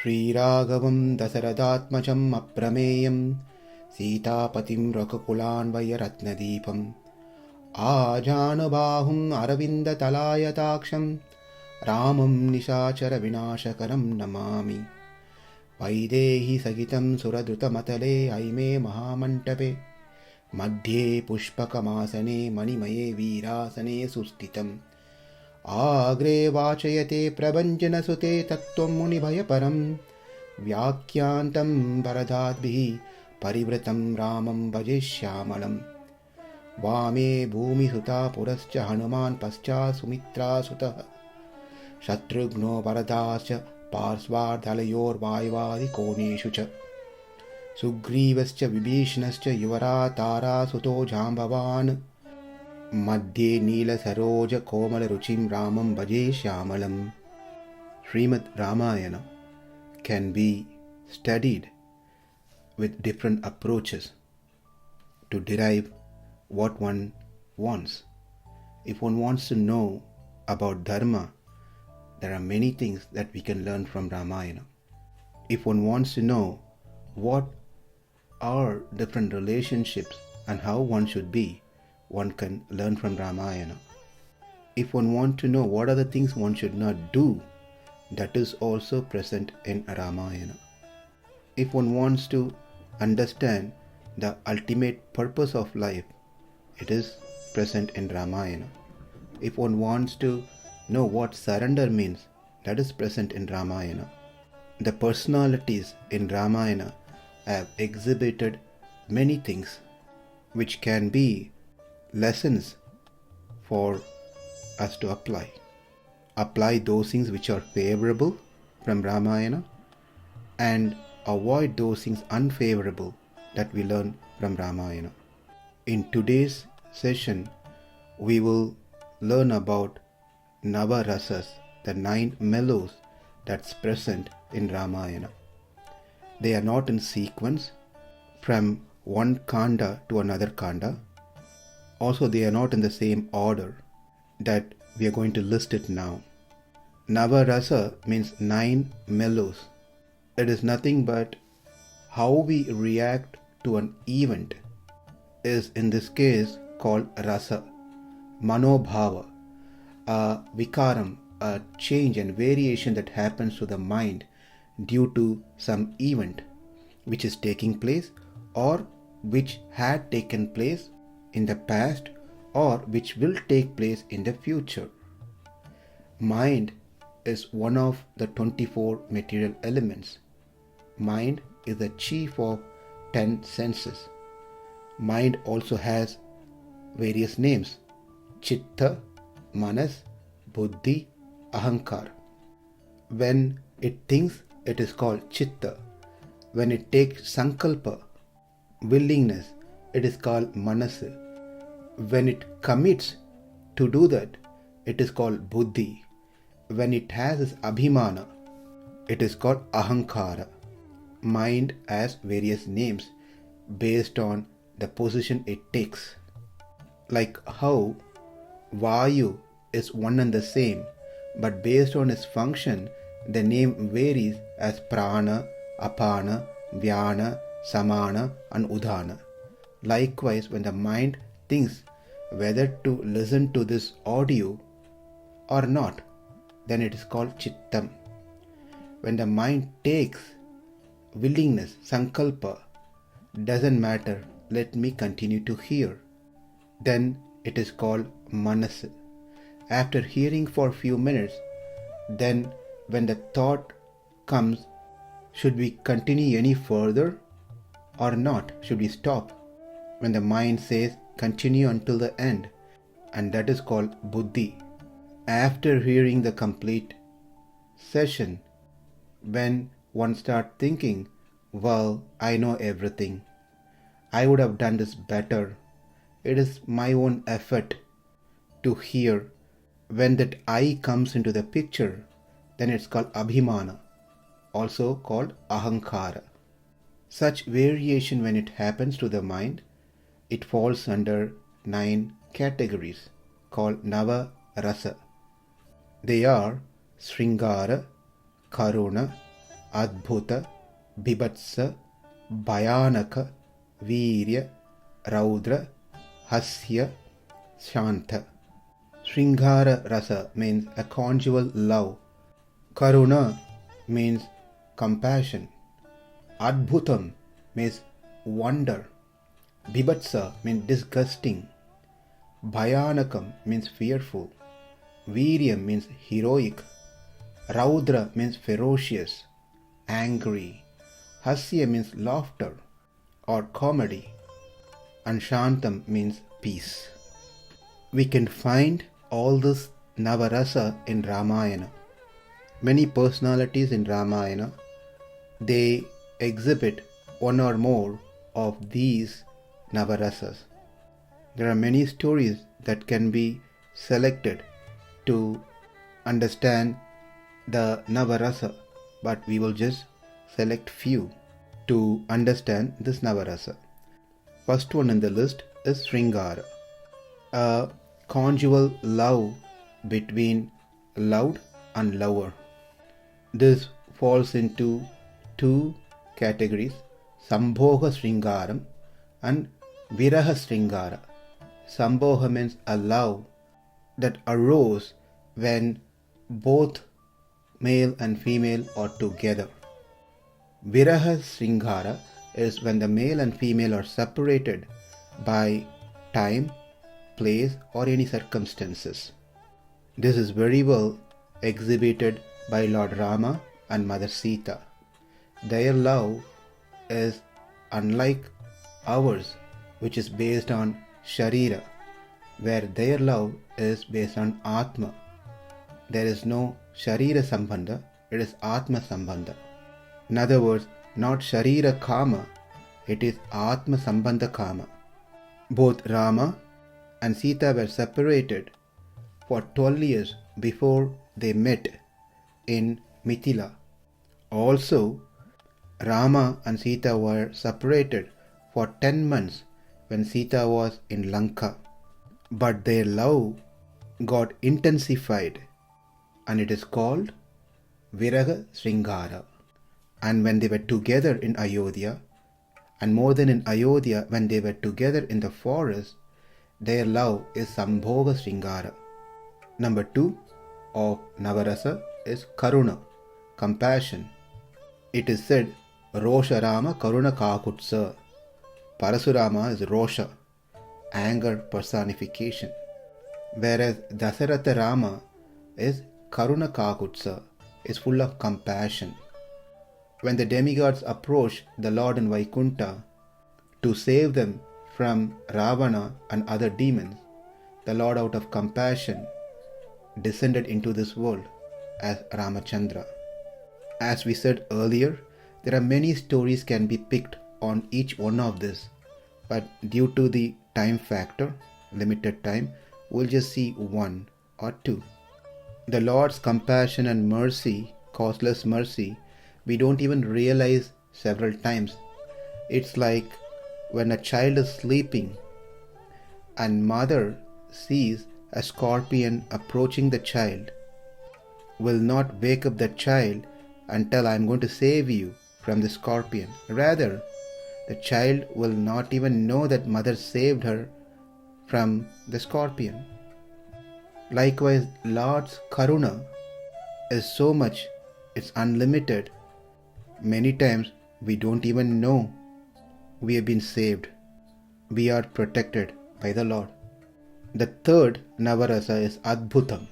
श्रीराघवं दशरथात्मजम् अप्रमेयं सीतापतिं रघुकुलान्वयरत्नदीपम् आजानुबाहुम् अरविन्दतलायताक्षं रामं निशाचरविनाशकरं नमामि। वैदेही सहितं सुरद्रुतमतले ऐमे महामण्टपे मध्ये पुष्पकमासने मणिमये वीरासने सुस्थितम् आग्रे वाचयते प्रभञ्जनसुते तत्त्वं मुनिभयपरं व्याख्यान्तं वरदाद्भिः परिवृतं रामं भजे श्यामलम्। वामे भूमिसुता पुरश्च हनुमान् पश्चात् सुमित्रासुतः शत्रुघ्नो वरदाश्च पार्श्वार्धलयोर्वायुवादिकोणेषु च सुग्रीवश्च विभीषणश्च युवरात् तारासुतो जाम्बवान् मध्ये नीलसरोजकोमलरुचिं रामं भजे श्यामलम्. Srimad Ramayana can be studied with different approaches to derive what one wants. If one wants to know about Dharma, there are many things that we can learn from Ramayana. If one wants to know what are different relationships and how one should be, one can learn from Ramayana. If one wants to know what are the things one should not do, that is also present in Ramayana. If one wants to understand the ultimate purpose of life, it is present in Ramayana. If one wants to know what surrender means, that is present in Ramayana. The personalities in Ramayana have exhibited many things which can be lessons for us to apply. Apply those things which are favorable from Ramayana and avoid those things unfavorable that we learn from Ramayana. In today's session, we will learn about Navarasas, the 9 mellows that's present in Ramayana. They are not in sequence from one kanda to another kanda. Also, they are not in the same order that we are going to list it now. Navarasa means 9 mellows. It is nothing but how we react to an event is in this case called rasa, manobhava, a vikaram, a change and variation that happens to the mind due to some event which is taking place or which had taken place in the past or which will take place in the future. Mind is one of the 24 material elements. Mind is the chief of 10 senses. Mind also has various names: chitta, manas, buddhi, ahankar. When it thinks, it is called chitta. When it takes sankalpa, willingness, it is called manas. When it commits to do that, it is called buddhi. When it has its abhimana, it is called ahankara. Mind has various names based on the position it takes. Like how Vayu is one and the same, but based on its function, the name varies as prana, apana, vyana, samana and udana. Likewise, when the mind thinks whether to listen to this audio or not, then it is called chittam. When the mind takes willingness, sankalpa, doesn't matter, let me continue to hear, then it is called manas. After hearing for a few minutes, then when the thought comes, should we continue any further or not? Should we stop? When the mind says continue until the end, and that is called buddhi. After hearing the complete session, when one starts thinking, well, I know everything, I would have done this better, it is my own effort to hear, when that I comes into the picture, then it's called abhimana, also called ahankara. Such variation, when it happens to the mind, it falls under 9 categories called Navarasa. They are Sringara, Karuna, Adbhuta, Bibhatsa, Bhayanaka, Virya, Raudra, Hasya, Shanta. Sringara Rasa means a conjugal love. Karuna means compassion. Adbhutam means wonder. Bibhatsa means disgusting. Bhayanakam means fearful. Viryam means heroic. Raudra means ferocious, angry. Hasya means laughter or comedy. And Shantam means peace. We can find all this Navarasa in Ramayana. Many personalities in Ramayana, they exhibit one or more of these Navarasas. There are many stories that can be selected to understand the Navarasa, but we will just select few to understand this Navarasa. First one in the list is Sringara, a conjugal love between loved and lover. This falls into two categories, Sambhoga Sringaram and Viraha Sringara. Sambhoga means a love that arose when both male and female are together. Viraha Sringara is when the male and female are separated by time, place or any circumstances. This is very well exhibited by Lord Rama and Mother Sita. Their love is unlike ours, which is based on Sharira, where their love is based on Atma. There is no Sharira Sambandha, it is Atma Sambandha. In other words, not Sharira Kama, it is Atma Sambandha Kama. Both Rama and Sita were separated for 12 years before they met in Mithila. Also, Rama and Sita were separated for 10 months when Sita was in Lanka. But their love got intensified and it is called Viraha Sringara. And when they were together in Ayodhya, and more than in Ayodhya, when they were together in the forest, their love is Sambhoga Sringara. Number 2 of Navarasa is Karuna, compassion. It is said, Rosha Rama Karuna Kakutsa. Parasurama is Rosha, anger personification. Whereas Dasaratha Rama is Karuna Kakutsa, is full of compassion. When the demigods approached the Lord in Vaikunta to save them from Ravana and other demons, the Lord out of compassion descended into this world as Ramachandra. As we said earlier, there are many stories can be picked on each one of this, but due to the time factor, limited time, we'll just see one or two. The Lord's compassion and mercy, causeless mercy, we don't even realize several times. It's like when a child is sleeping and mother sees a scorpion approaching the child, will not wake up the child until I'm going to save you from the scorpion. Rather, the child will not even know that mother saved her from the scorpion. Likewise, Lord's Karuna is so much, it's unlimited. Many times we don't even know we have been saved. We are protected by the Lord. The third Navarasa is Adbhutam,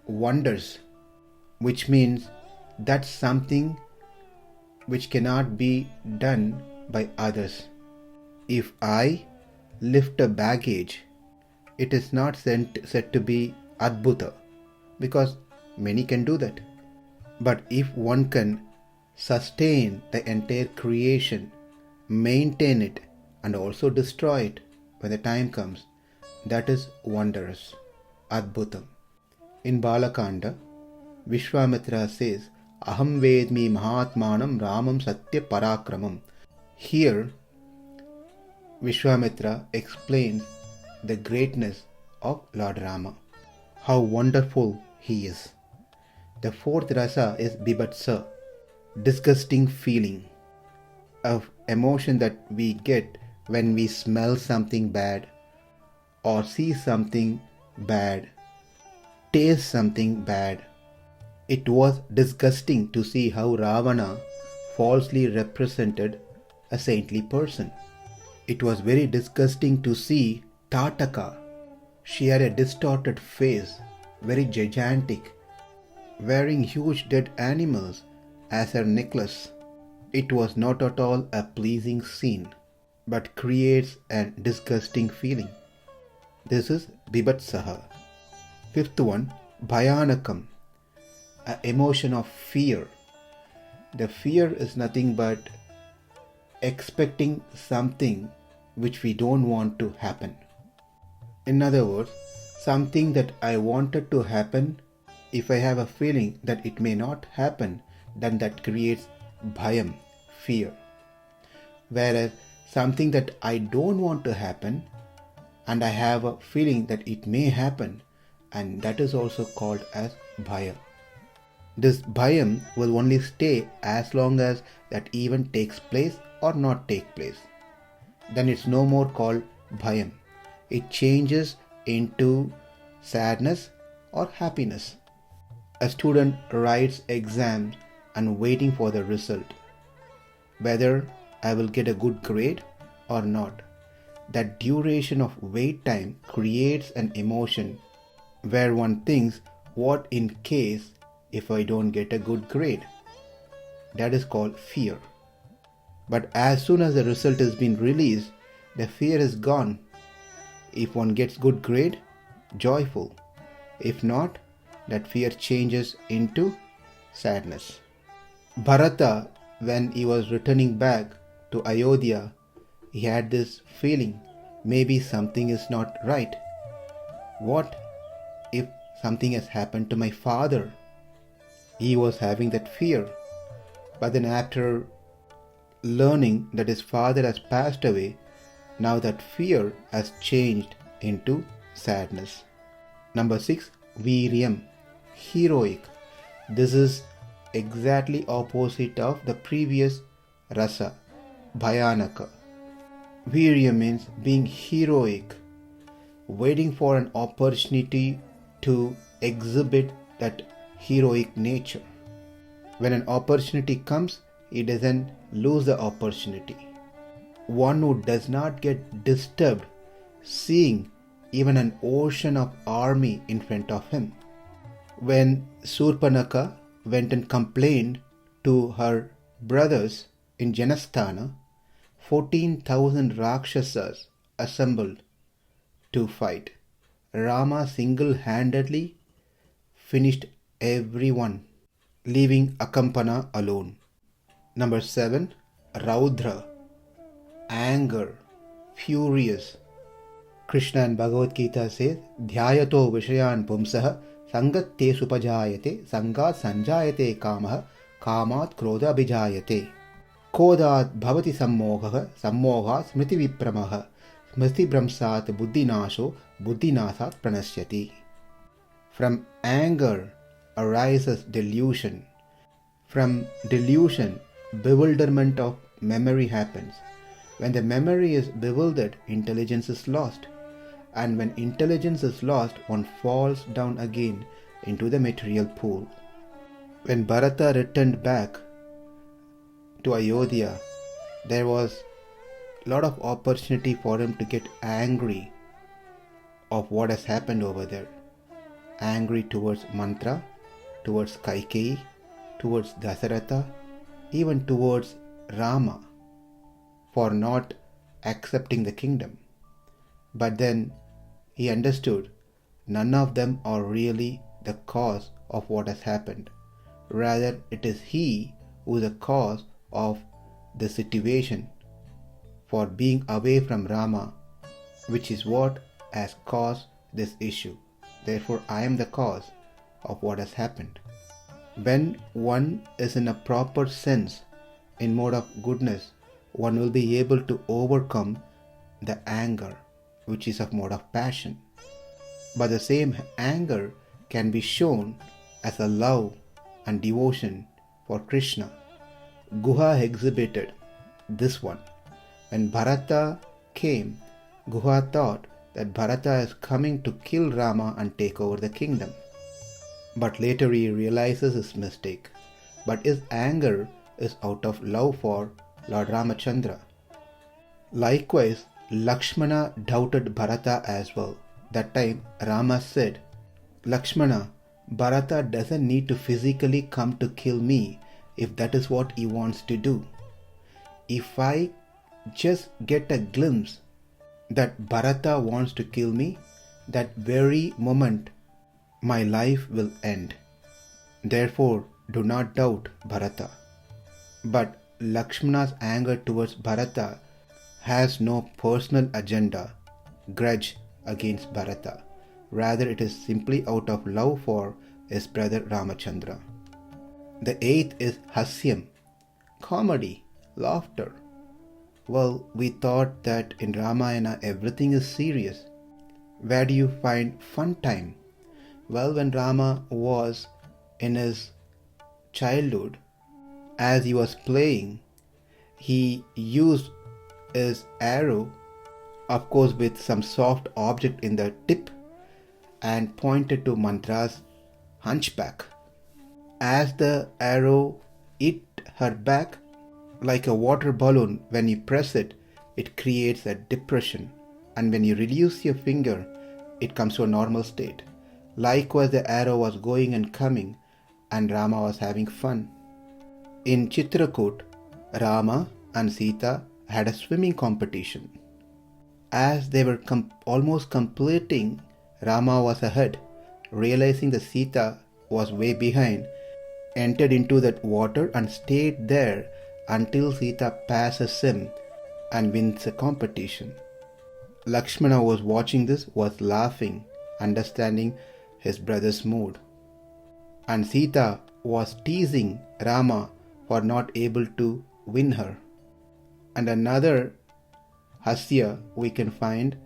wonders, which means that's something which cannot be done by others. If I lift a baggage, it is not said to be Adbhuta, because many can do that. But if one can sustain the entire creation, maintain it, and also destroy it when the time comes, that is wondrous, Adbhutam. In Balakanda, Vishwamitra says, Aham Vedmi Mahatmanam Ramam Satya Parakramam. Here, Vishwamitra explains the greatness of Lord Rama, how wonderful he is. The fourth rasa is Bibhatsa, disgusting feeling, of emotion that we get when we smell something bad or see something bad, taste something bad. It was disgusting to see how Ravana falsely represented a saintly person. It was very disgusting to see Tataka. She had a distorted face, very gigantic, wearing huge dead animals as her necklace. It was not at all a pleasing scene, but creates a disgusting feeling. This is Bibhatsaha. Fifth one, Bhayanakam, an emotion of fear. The fear is nothing but expecting something which we don't want to happen. In other words, something that I wanted to happen, if I have a feeling that it may not happen, then that creates bhayam, fear. Whereas something that I don't want to happen and I have a feeling that it may happen, and that is also called as bhaya. This bhayam will only stay as long as that event takes place or not take place. Then it's no more called bhayam. It changes into sadness or happiness. A student writes exams and waiting for the result, whether I will get a good grade or not. That duration of wait time creates an emotion where one thinks, what in case if I don't get a good grade? That is called fear. But as soon as the result has been released, the fear is gone. If one gets good grade, joyful. If not, that fear changes into sadness. Bharata, when he was returning back to Ayodhya, he had this feeling, maybe something is not right. What if something has happened to my father? He was having that fear. But then after learning that his father has passed away, now that fear has changed into sadness. Number 6, Viryam, heroic. This is exactly opposite of the previous rasa, Bhayanaka. Virya means being heroic, waiting for an opportunity to exhibit that heroic nature. When an opportunity comes, he doesn't lose the opportunity. One who does not get disturbed seeing even an ocean of army in front of him. When Surpanaka went and complained to her brothers in Janasthana, 14,000 Rakshasas assembled to fight. Rama single-handedly finished everyone, leaving Akampana alone. Number 7, Raudra, anger, furious. Krishna in Bhagavad Gita says, Dhyayato Vishayan Pumsaha Sangatte Supajayate Sangat Sanjayate Kamaha Kamat Krodha Abhijayate Kodat Bhavati Sammogaha Sammoga Smriti Vipramaha Smriti Brahmsat Buddhinasho Buddhinasat Pranasyati. From anger arises delusion. From delusion, bewilderment of memory happens. When the memory is bewildered, intelligence is lost. And when intelligence is lost, one falls down again into the material pool. When Bharata returned back to Ayodhya, there was a lot of opportunity for him to get angry of what has happened over there. Angry towards Mantra, towards Kaikeyi, towards Dasaratha, even towards Rama for not accepting the kingdom. But then he understood none of them are really the cause of what has happened. Rather, it is he who is the cause of the situation for being away from Rama, which is what has caused this issue. Therefore, I am the cause of what has happened. When one is in a proper sense, in mode of goodness, one will be able to overcome the anger, which is of mode of passion. But the same anger can be shown as a love and devotion for Krishna. Guha exhibited this one. When Bharata came, Guha thought that Bharata is coming to kill Rama and take over the kingdom. But later he realizes his mistake. But his anger is out of love for Lord Ramachandra. Likewise, Lakshmana doubted Bharata as well. That time Rama said, Lakshmana, Bharata doesn't need to physically come to kill me if that is what he wants to do. If I just get a glimpse that Bharata wants to kill me, that very moment my life will end. Therefore, do not doubt Bharata. But Lakshmana's anger towards Bharata has no personal agenda, grudge against Bharata. Rather, it is simply out of love for his brother Ramachandra. The eighth is Hasyam, comedy, laughter. Well, we thought that in Ramayana everything is serious. Where do you find fun time? Well, when Rama was in his childhood, as he was playing, he used his arrow, of course with some soft object in the tip, and pointed to Mantra's hunchback. As the arrow hit her back, like a water balloon, when you press it, it creates a depression, and when you release your finger, it comes to a normal state. Likewise, the arrow was going and coming, and Rama was having fun. In Chitrakoot, Rama and Sita had a swimming competition. As they were almost completing, Rama was ahead. Realizing that Sita was way behind, entered into that water and stayed there until Sita passes him and wins the competition. Lakshmana was watching this, was laughing, understanding his brother's mood. And Sita was teasing Rama for not able to win her. And another Hasya we can find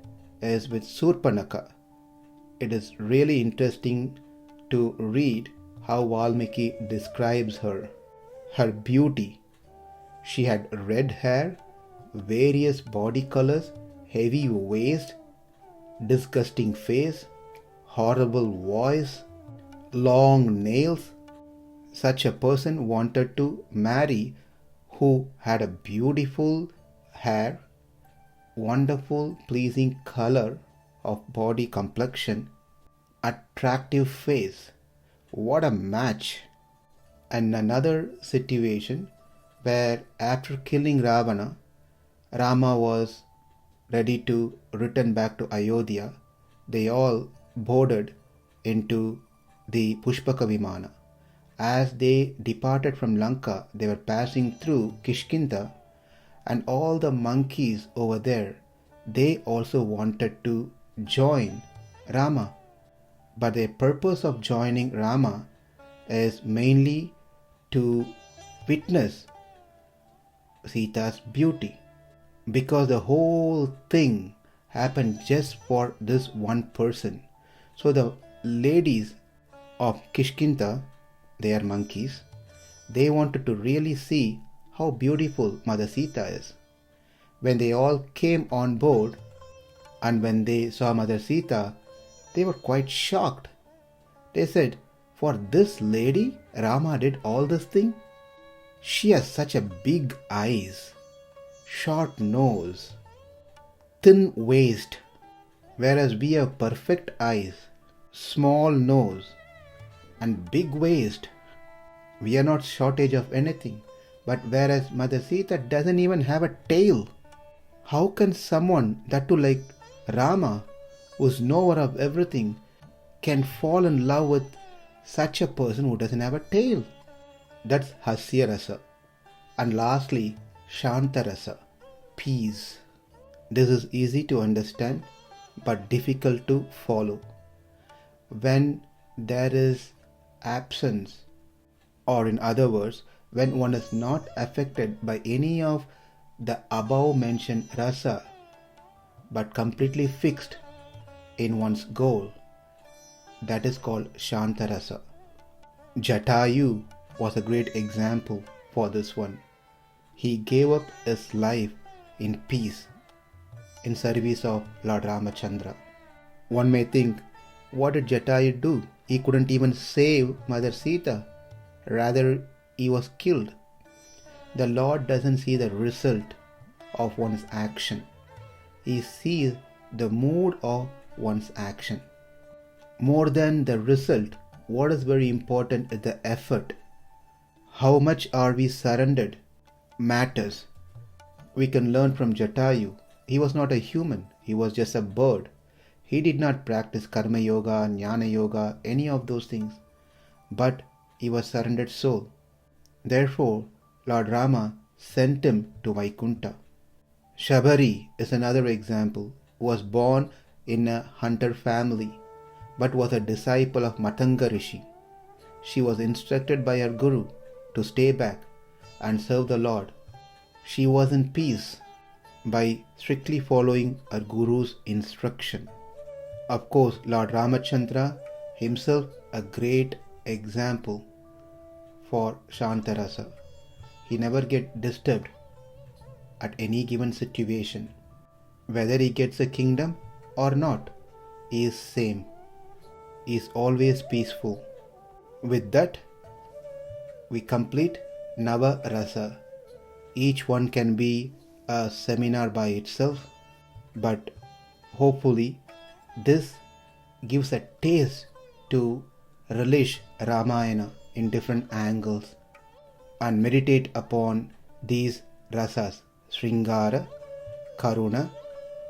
is with Surpanaka. It is really interesting to read how Valmiki describes her. Her beauty. She had red hair, various body colors, heavy waist, disgusting face, horrible voice, long nails. Such a person wanted to marry who had a beautiful hair, wonderful pleasing color of body complexion, attractive face. What a match! And another situation where after killing Ravana, Rama was ready to return back to Ayodhya. They all boarded into the Pushpaka Vimana. As they departed from Lanka, they were passing through Kishkinda, and all the monkeys over there, they also wanted to join Rama. But the purpose of joining Rama is mainly to witness Sita's beauty, because the whole thing happened just for this one person. So the ladies of Kishkinda, they are monkeys, they wanted to really see how beautiful Mother Sita is. When they all came on board and when they saw Mother Sita, they were quite shocked. They said, for this lady, Rama did all this thing? She has such a big eyes, short nose, thin waist, whereas we have perfect eyes, small nose, and big waist. We are not shortage of anything. But whereas Mother Sita doesn't even have a tail. How can someone, that too like Rama, who's knower of everything, can fall in love with such a person who doesn't have a tail? That's Hasya Rasa. And lastly, Shanta Rasa, peace. This is easy to understand but difficult to follow. When there is absence, or in other words, when one is not affected by any of the above mentioned rasa, but completely fixed in one's goal, that is called Shanta Rasa. Jatayu was a great example for this one. He gave up his life in peace in service of Lord Ramachandra. One may think, what did Jatayu do? He couldn't even save Mother Sita. Rather, he was killed. The Lord doesn't see the result of one's action. He sees the mood of one's action. More than the result, what is very important is the effort. How much are we surrendered matters. We can learn from Jatayu. He was not a human. He was just a bird. He did not practice Karma Yoga, Jnana Yoga, any of those things. But he was surrendered soul. Therefore, Lord Rama sent him to Vaikunta. Shabari is another example, who was born in a hunter family, but was a disciple of Matanga Rishi. She was instructed by her guru to stay back and serve the Lord. She was in peace by strictly following her guru's instruction. Of course, Lord Ramachandra himself a great example for Shantarasa. He never gets disturbed at any given situation. Whether he gets a kingdom or not, he is same. He is always peaceful. With that, we complete Navarasa. Each one can be a seminar by itself, but hopefully this gives a taste to relish Ramayana in different angles and meditate upon these rasas: Sringara, Karuna,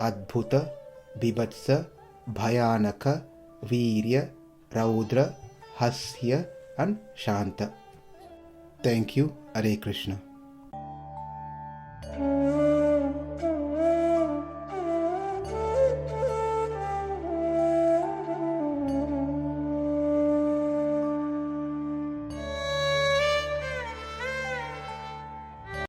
Adbhuta, Bibhatsa, Bhayanaka, Virya, Raudra, Hasya and Shanta. Thank you. Hare Krishna.